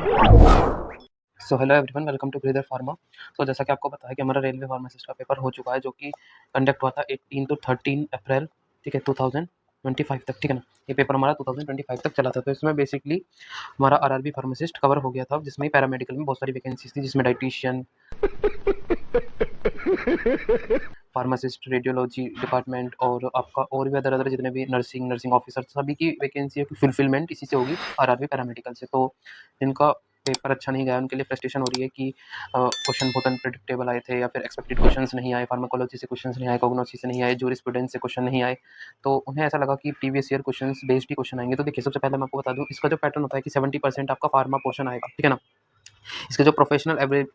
So hello everyone, welcome to breather pharma. तो जैसा कि आपको पता है कि हमारा रेलवे फार्मासिस्ट का पेपर हो चुका है, जो कि कंडक्ट हुआ था 18 to 13 अप्रैल, ठीक है, 2025 तक, ठीक है ना। ये पेपर हमारा 2025 तक चला था। तो इसमें बेसिकली हमारा आरआरबी फार्मासिस्ट कवर हो गया था, जिसमें पैरामेडिकल में बहुत सारी वैकेंसीज थी, जिसमें डाइटिशियन, फार्मासिस्ट, रेडियोलॉजी डिपार्टमेंट और आपका और भी अदर अदर जितने भी नर्सिंग ऑफिसर, सभी की वैकेंसी की फुलफिलमेंट इसी से होगी, आरआरबी पैरामेडिकल से। तो जिनका पेपर अच्छा नहीं गया, उनके लिए फ्रस्ट्रेशन हो रही है कि क्वेश्चन बहुत अनप्रेडिक्टेबल आए थे, या फिर एक्सपेक्टेड क्वेश्चंस नहीं आए, फार्माकोलॉजी से क्वेश्चंस नहीं आए, कॉग्नोसी से नहीं आए, जूरिस्प्रूडेंस से क्वेश्चन नहीं आए। तो उन्हें ऐसा लगा कि प्रीवियस ईयर क्वेश्चंस बेस्ड ही क्वेश्चन आएंगे। तो देखिए, सबसे पहले मैं आपको बता दूं, इसका जो पैटर्न होता है कि 70% आपका फार्मा पोर्शन आएगा, ठीक है ना। इसके जो प्रोफेशनल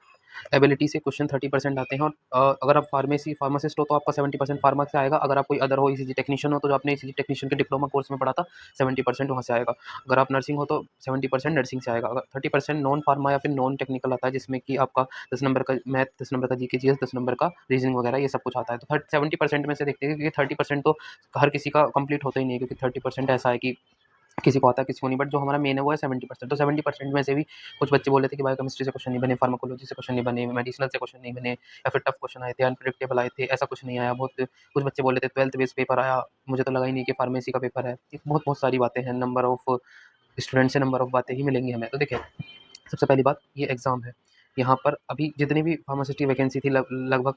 एबिलिटी से क्वेश्चन 30% आते हैं। और अगर आप फार्मासिस्ट हो तो आपका 70% फार्मा से आएगा। अगर आप कोई अदर हो, ईसीजी टेक्नीशियन हो, तो जो आपने ईसीजी टेक्नीशियन के डिप्लोमा कोर्स में पढ़ा था, 70% वहाँ से आएगा। अगर आप नर्सिंग हो तो 70% नर्सिंग से आएगा। अगर 30% नॉन फार्मा या फिर नॉन टेक्निकल आता है, जिसमें कि आपका 10 नंबर का मैथ, 10 नंबर का जीके जीएस, 10 नंबर का रीजनिंग वगैरह, ये सब कुछ आता है। तो 70% में से देखते हैं कि 30% तो हर किसी का कंप्लीट होता ही नहीं है, क्योंकि 30% ऐसा है कि किसी को आता है, किसी को नहीं। बट जो हमारा मेन है वो है 70%। तो 70% में से भी कुछ बच्चे बोले थे कि बायोकेमिस्ट्री से क्वेश्चन नहीं बने, फार्माकोलॉजी से क्वेश्चन नहीं बने, मेडिसिनल से क्वेश्चन नहीं बने, या फिर टफ क्वेश्चन आए थे, अनप्रेडिक्टेबल आए थे, ऐसा कुछ नहीं आया। बहुत कुछ बच्चे बोले थे 12th बेस पेपर आया, मुझे तो लगा ही नहीं कि फार्मेसी का पेपर है। बहुत बहुत सारी बातें हैं, नंबर ऑफ स्टूडेंट से नंबर ऑफ बातें ही मिलेंगी हमें। तो देखिए, सबसे पहली बात, ये एग्ज़ाम है। यहाँ पर अभी जितनी भी फार्मासिस्ट की वैकेंसी थी, लगभग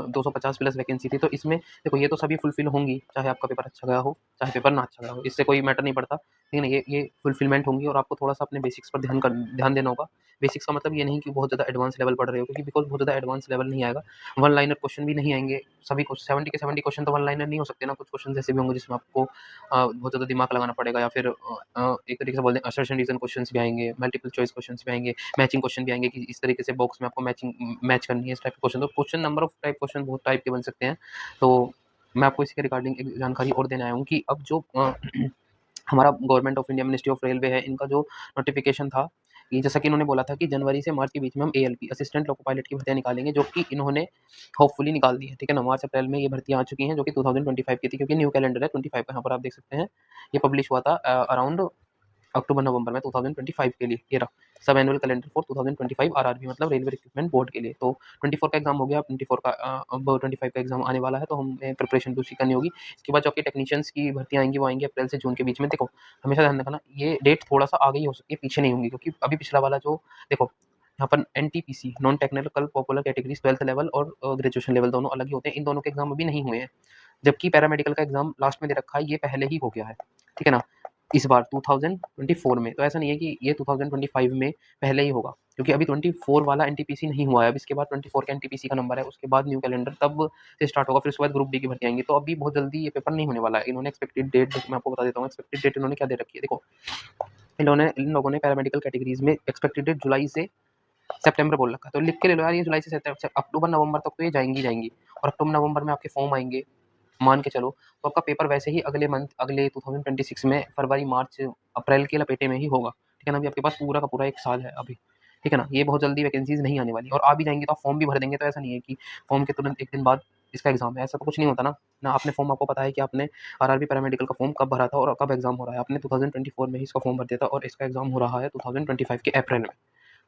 250 प्लस वैकेंसी थी। तो इसमें देखो, ये तो सभी फुलफिल होंगी, चाहे आपका पेपर अच्छा गया हो, चाहे पेपर ना अच्छा गया हो, इससे कोई मैटर नहीं पड़ता। लेकिन ये फुलफिलमेंट होंगी, और आपको थोड़ा-सा अपने बेसिक्स पर ध्यान देना होगा। बेसिक्स का मतलब ये नहीं कि बहुत ज़्यादा एडवांस लेवल पढ़ रहे हो, क्योंकि बिकॉज़ बहुत ज़्यादा एडवांस लेवल नहीं आएगा। वन लाइनर क्वेश्चन भी नहीं आएँगे। सभी कुछ 70 के 70 क्वेश्चन तो वन लाइनर नहीं हो सकते ना। कुछ क्वेश्चन ऐसे भी होंगे जिसमें आपको बहुत ज़्यादा दिमाग लगाना पड़ेगा, या फिर एक तरीके से बोल दें, असर्शन रीज़न क्वेश्चंस भी आएँगे, मल्टीपल चॉइस क्वेश्चंस भी आएँगे, मैचिंग क्वेश्चन भी आएँगे कि इस तरीके से बॉक्स में आपको मैच करनी है, इस टाइप के क्वेश्चन। तो question, number of type question बहुत टाइप के बन सकते हैं। तो मैं आपको इसके रिगार्डिंग एक जानकारी और देने आया हूँ कि अब जो हमारा government of India, ministry of railway है, इनका जो नोटिफिकेशन था, ये जैसा कि इन्होंने बोला था कि जनवरी से मार्च के बीच में हम एएलपी, असिस्टेंट लोको पायलट की भर्तियाँ निकालेंगे, जो कि इन्होंने होपफुली निकाल दी है, ठीक है ना। मार्च अप्रैल में ये भर्तियाँ आ चुकी हैं, जो कि 2025 की थी, क्योंकि न्यू कैलेंडर है 25 का। यहाँ पर आप देख सकते हैं, ये पब्लिश हुआ था अराउंड अक्टूबर नवंबर में 2025 के लिए। ये रहा सब एनुअल कैलेंडर फॉर 2025 आरआरबी, मतलब रेलवे रिक्रूटमेंट बोर्ड के लिए। तो 24 का एग्जाम हो गया, 24 का अब 25 का एग्जाम आने वाला है, तो हमें प्रिपरेशन भी उसी करनी होगी। इसके बाद जो आपकी टेक्नीशियंस की भर्तियाँ आएंगी, वो आएंगी अप्रैल से जून के बीच में। देखो, हमेशा ध्यान रखना, ये डेट थोड़ा सा आगे ही हो सकती है, पीछे नहीं होंगी, क्योंकि अभी पिछला वाला जो, देखो, यहाँ पर NTPC, non technical popular categories, 12th level और ग्रेजुएशन लेवल दोनों अलग ही होते हैं। इन दोनों के एग्जाम अभी नहीं हुए हैं, जबकि पैरामेडिकल का एग्जाम लास्ट में दे रखा है, ये पहले ही हो गया है, ठीक है ना, इस बार 2024 में। तो ऐसा नहीं है कि ये 2025 में पहले ही होगा, क्योंकि अभी 24 वाला एनटीपीसी नहीं हुआ है। अब इसके बाद 24 का एनटीपीसी का नंबर है, उसके बाद न्यू कैलेंडर तब से स्टार्ट होगा, फिर उसके बाद ग्रुप डी की भर्ती आएंगी। तो अभी बहुत जल्दी ये पेपर नहीं होने वाला है। इन्होंने एक्सपेक्टेड डेट, मैं आपको बता देता हूँ एक्सपेक्टेड डेट इन्होंने क्या दे रखी है। देखो, इन लोगों ने पैरामेडिकल कैटेगरीज में एक्सपेक्टेड डेट जुलाई से सितंबर बोल रखा है। तो लिख के ले लो यार, ये जुलाई से अक्टूबर नवंबर तक तो ये जाएंगी। और अक्टूबर नवंबर में आपके फॉर्म आएंगे, मान के चलो, तो आपका पेपर वैसे ही अगले मंथ, अगले 2026 में फरवरी मार्च अप्रैल के लपेटे में ही होगा, ठीक है ना। अभी आपके पास पूरा का पूरा एक साल है अभी, ठीक है ना। ये बहुत जल्दी वैकेंसीज नहीं आने वाली, और आ भी जाएंगी तो आप फॉर्म भी भर देंगे। तो ऐसा नहीं है कि फॉर्म के तुरंत एक दिन बाद इसका एग्जाम है, ऐसा तो कुछ नहीं होता ना। ना आपने फॉर्म, आपको पता है कि आपने आरआरबी पैरामेडिकल का फॉर्म कब भरा था और कब एग्जाम हो रहा है। आपने 2024 में ही इसका फॉर्म भर दिया था, और इसका एग्जाम हो रहा है 2025 के अप्रैल में।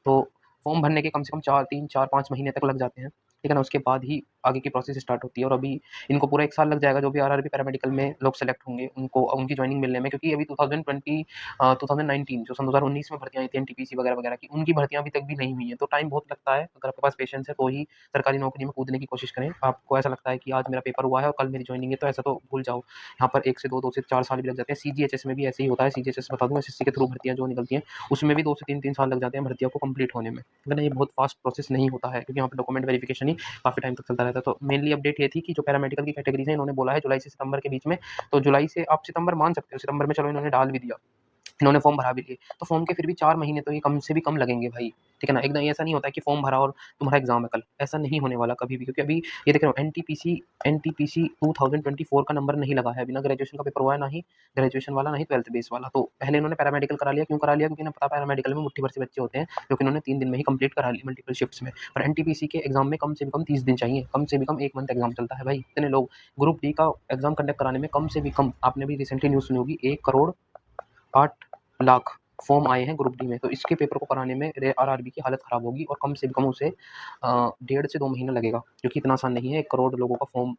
तो फॉर्म भरने के कम से कम 4 महीने तक लग जाते हैं, ठीक है ना। उसके बाद ही आगे की प्रोसेस स्टार्ट होती है, और अभी इनको पूरा एक साल लग जाएगा, जो भी आरआरबी पैरामेडिकल में लोग सेलेक्ट होंगे उनको उनकी ज्वाइनिंग मिलने में। क्योंकि अभी 2019 जो सन 2019 में भर्तियां आई थी एनटीपीसी वगैरह वगैरह की, उनकी भर्तियां अभी तक भी नहीं हुई है। तो टाइम बहुत लगता है। अगर आपके पास पेशेंस है तो ही सरकारी नौकरी में कूदने की कोशिश करें। आपको ऐसा लगता है कि आज मेरा पेपर हुआ है और कल मेरी ज्वाइनिंग है, तो ऐसा तो भूल जाओ। यहाँ पर 1 से 2 से 4 साल भी लग जाते हैं। सीजीएचएस में भी ऐसे ही होता है। सीजीएचएस बता दूँ, एसएससी के थ्रू भर्तियां जो निकलती हैं, उसमें भी 2 से 3 साल लग जाते हैं भर्तियों को कंप्लीट होने में। लेकिन ये बहुत फास्ट प्रोसेस नहीं होता है, क्योंकि यहाँ पे डॉक्यूमेंट वेरिफिकेशन ही काफ़ी टाइम तक चलता रहता है। तो मेनली अपडेट ये थी कि जो पैरामेडिकल की कैटेगरीज है, इन्होंने बोला है जुलाई से सितंबर के बीच में। तो जुलाई से आप सितंबर मान सकते हो, सितंबर में चलो इन्होंने डाल भी दिया, इन्होंने फॉर्म भरा भी लिए, तो फॉर्म के फिर भी 4 महीने तो ये कम से भी कम लगेंगे भाई, ठीक है ना। एकदम ऐसा नहीं होता है कि फॉर्म भरा और तुम्हारा एग्जाम है कल, ऐसा नहीं होने वाला कभी भी। क्योंकि अभी ये देख रहे हो, एनटीपीसी 2024 का नंबर नहीं लगा है, बिना ग्रेजुएशन का पेपर हुआ है, ना ही ग्रेजुएशन वाला, ना ही 12th बेस वाला। तो पहले इन्होंने पैरामेडिकल करा लिया। क्यों करा लिया? क्योंकि इन्हें पता पैरामेडिकल में मुट्ठी भर से बच्चे होते हैं, जो कि इन्होंने 3 दिन में ही कंप्लीट करा ली मल्टीपल शिफ्ट्स में। पर एनटीपीसी के एग्जाम में कम से कम 30 दिन चाहिए, कम से भी कम 1 मंथ एग्जाम चलता है भाई। इतने लोग ग्रुप डी का एग्जाम कंडक्ट कराने में कम से भी कम, आपने भी रिसेंटली न्यूज़ सुनी होगी, 1 करोड़ 8 लाख फॉर्म आए हैं ग्रुप डी में, तो इसके पेपर को कराने में आरआरबी की हालत ख़राब होगी और कम से कम उसे 1.5 से 2 महीना लगेगा, क्योंकि इतना आसान नहीं है 1 करोड़ लोगों का फॉर्म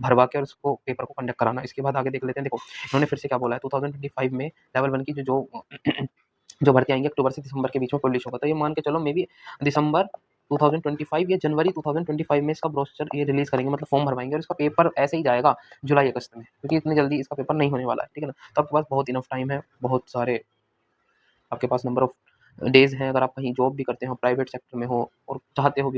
भरवा के और उसको पेपर को कंडक्ट कराना। इसके बाद आगे देख लेते हैं। देखो इन्होंने फिर से क्या बोला है, 2025 में लेवल 1 की जो भर्ती आएंगी अक्टूबर से दिसंबर के बीच में पब्लिश होगा, तो ये मान के चलो मे बी दिसंबर 2025 या जनवरी 2025 में इसका ब्रोशर ये रिलीज करेंगे, मतलब फॉर्म भरवाएंगे और इसका पेपर ऐसे ही जाएगा जुलाई अगस्त में, क्योंकि इतनी जल्दी इसका पेपर नहीं होने वाला है, ठीक है ना। तो आपके पास बहुत इनफ टाइम है, बहुत सारे आपके पास नंबर ऑफ डेज हैं। अगर आप कहीं जॉब भी करते हो, प्राइवेट सेक्टर में हो और चाहते हो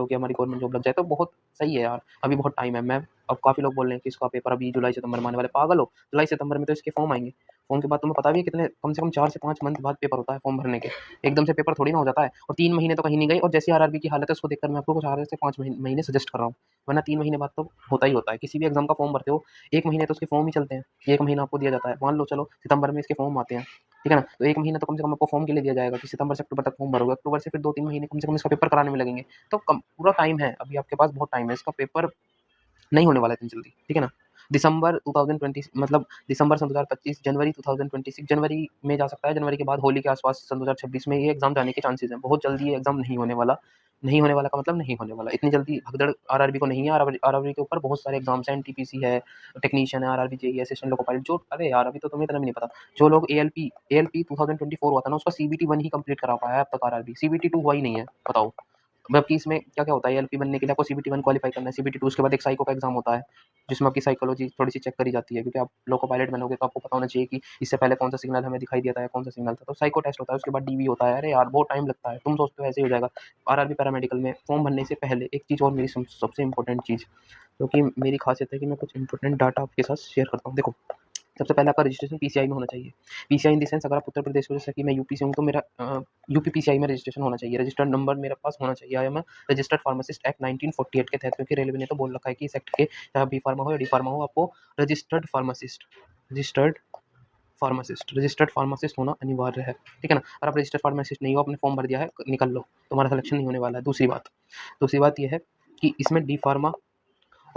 कि हमारी गवर्नमेंट जॉब लग जाए, तो बहुत सही है यार, अभी बहुत टाइम है। मैं अब काफ़ी लोग बोल रहे हैं कि इसका पेपर अभी जुलाई सितंबर में आने वाले, पागल हो, जुलाई सितंबर में तो इसके फॉर्म आएंगे। फॉर्म के बाद तुम्हें पता भी है कितने, कम से कम 4 से 5 मंथ बाद पेपर होता है फॉर्म भरने के, एकदम से पेपर थोड़ी ना हो जाता है। और 3 महीने तो कहीं नहीं गए, और जैसी आरआरबी की हालत है उसको देखकर मैं आपको 4 से 5 महीने सजेस्ट कर रहा हूँ, वरना 3 महीने बाद तो होता ही होता है। किसी भी एग्जाम का फॉर्म भरते हो 1 महीने तो उसके फॉर्म ही चलते हैं, 1 महीना आपको दिया जाता है। मान लो चलो सितंबर में इसके फॉर्म आते हैं, ठीक है ना, तो 1 महीना तो कम से कम आपको फॉर्म के लिए दिया जाएगा कि सितंबर से अक्टूबर तक फॉर्म भरोगे, अक्टूबर से फिर 2-3 महीने कम से कम इसका पेपर कराने में लगेंगे। तो कम पूरा टाइम है, अभी आपके पास बहुत टाइम है, इसका पेपर नहीं होने वाला है इतनी जल्दी, ठीक है ना। दिसंबर 2020 मतलब दिसंबर सन 2025, जनवरी 2026, जनवरी में जा सकता है, जनवरी के बाद होली के आसपास सन 2026 में ये एग्जाम जाने के चांसेस हैं। बहुत जल्दी ये एग्जाम नहीं होने वाला, नहीं होने वाला का मतलब नहीं होने वाला, इतनी जल्दी भगदड़ आरआरबी को नहीं है। आरआरबी के ऊपर बहुत सारे एग्जाम्स हैं, एनटीपीसी है, टेक्नीशियन है, RRB JEE, assistant loco pilot, जो अरे यार अभी तो तुम्हें इतना भी नहीं पता, जो लोग एएलपी 2024 हुआ था ना, उसका सीबीटी 1 ही कंप्लीट करा पाया है अब तक आरआरबी, सीबीटी 2 हुआ ही नहीं है, बताओ। मतलब कि इसमें क्या-क्या होता है, एएलपी बनने के लिए आपको सीबीटी 1 क्वालीफाई करना है, सीबीटी 2 उसके बाद एक साइको का एग्जाम होता है, जिसमें आपकी साइकोलॉजी थोड़ी-सी चेक करी जाती है, क्योंकि आप लोको पायलट बनोगे तो आपको पता होना चाहिए कि इससे पहले कौन-सा सिग्नल हमें दिखाई दिया था या कौन-सा सिग्नल था, तो साइको टेस्ट होता है, उसके बाद डीवी होता है। अरे यार बहुत टाइम लगता है, तुम सोचते हो ऐसे ही हो जाएगा। आरआरबी पैरामेडिकल में फॉर्म भरने से पहले एक चीज़ और, मेरी सबसे इम्पोर्टेंट चीज़, क्योंकि मेरी खासियत है कि मैं कुछ इम्पोर्टेंट डाटा आपके साथ शेयर करता हूँ। देखो सबसे पहले आपका रजिस्ट्रेशन पीसीआई में होना चाहिए। पीसीआई इन द सेंस, अगर आप उत्तर प्रदेश हो, जैसे कि मैं यूपी से हूँ, तो मेरा यूपी पीसीआई में रजिस्ट्रेशन होना चाहिए, रजिस्टर्ड नंबर मेरे पास होना चाहिए। I am a registered pharmacist act 1948 के तहत, क्योंकि रेलवे ने तो बोल रखा है कि इस एक्ट के चाहे बी फार्मा हो या डी फार्मा हो, आपको रजिस्टर्ड रजिस्टर्ड फार्मासिस्ट होना अनिवार्य है, ठीक है ना। अगर आप रजिस्टर्ड फार्मासिस्ट नहीं हो, आपने फॉर्म भर दिया है, निकल लो, तुम्हारा सिलेक्शन नहीं होने वाला है। दूसरी बात ये है कि इसमें डी फार्मा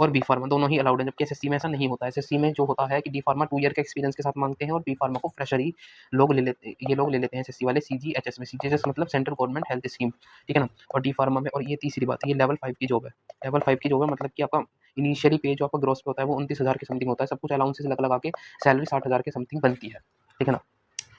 और बी फार्मा दोनों ही अलाउड है, जबकि एसएससी में ऐसा नहीं होता है। एसएससी में जो होता है कि डी फार्मा 2 ईयर के एक्सपीरियंस के साथ मांगते हैं और बी फार्मा को फ्रेशर ही लोग ले लेते हैं एसएससी वाले, सीजीएचएस में। सीजीएचएस मतलब सेंट्रल गवर्नमेंट हेल्थ स्कीम, ठीक है ना। और डी फार्मा में, और ये तीसरी बात है, ये लेवल 5 की जॉब है। लेवल 5 की जॉब है मतलब कि आपका इनिशियली पे जो आपका ग्रोस पे होता है वो 29,000 के समथिंग होता है, सब कुछ अलाउंसेस लगा के सैलरी 60,000 के समथिंग बनती है, ठीक है ना।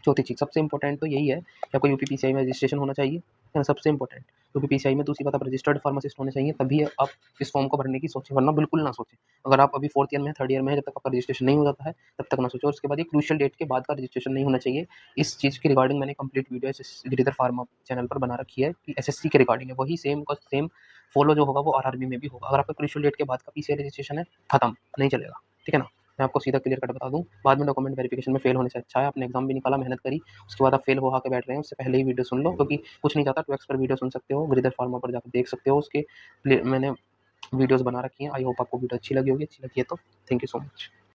चौथी चीज़ सबसे इंपॉर्टेंट तो यही है कि आपको यूपी पीसीआई में रजिस्ट्रेशन होना चाहिए, है ना, सबसे इंपॉर्टेंट यूपी पीसीआई में। दूसरी बात, आप रजिस्टर्ड फार्मासिस्ट होने चाहिए, तभी आप इस फॉर्म को भरने की सोचें, वरना बिल्कुल ना सोचें। अगर आप अभी 4th ईयर में है, 3rd ईयर में है, जब तक आपका रजिस्ट्रेशन नहीं हो जाता है तब तक ना सोचो। और उसके बाद ये क्रूशियल डेट के बाद का रजिस्ट्रेशन नहीं होना चाहिए। इस चीज़ के रिगार्डिंग मैंने complete video Giridhar pharma channel पर बना रखी है कि एसएससी के रिगार्डिंग है, वही सेम का सेम फॉलो जो होगा वो आरआरबी में भी होगा। अगर आपका क्रूशियल डेट के बाद का पीसीआई रजिस्ट्रेशन है, खत्म, नहीं चलेगा, ठीक है ना। मैं आपको सीधा क्लियर कट बता दूँ, बाद में डॉक्यूमेंट वेरिफिकेशन में फेल होने से अच्छा है आपने एग्जाम भी निकाला, मेहनत करी, उसके बाद आप फेल हो आके बैठ रहे हैं, उससे पहले ही वीडियो सुन लो, क्योंकि कुछ नहीं जाता। 2x पर वीडियो सुन सकते हो, गिरिधर फार्मा पर जाकर देख सकते हो, उसके मैंने वीडियोस बना रखी हैं। आई होप आपको वीडियो अच्छी लगी होगी, अच्छी लगी है तो थैंक यू सो मच।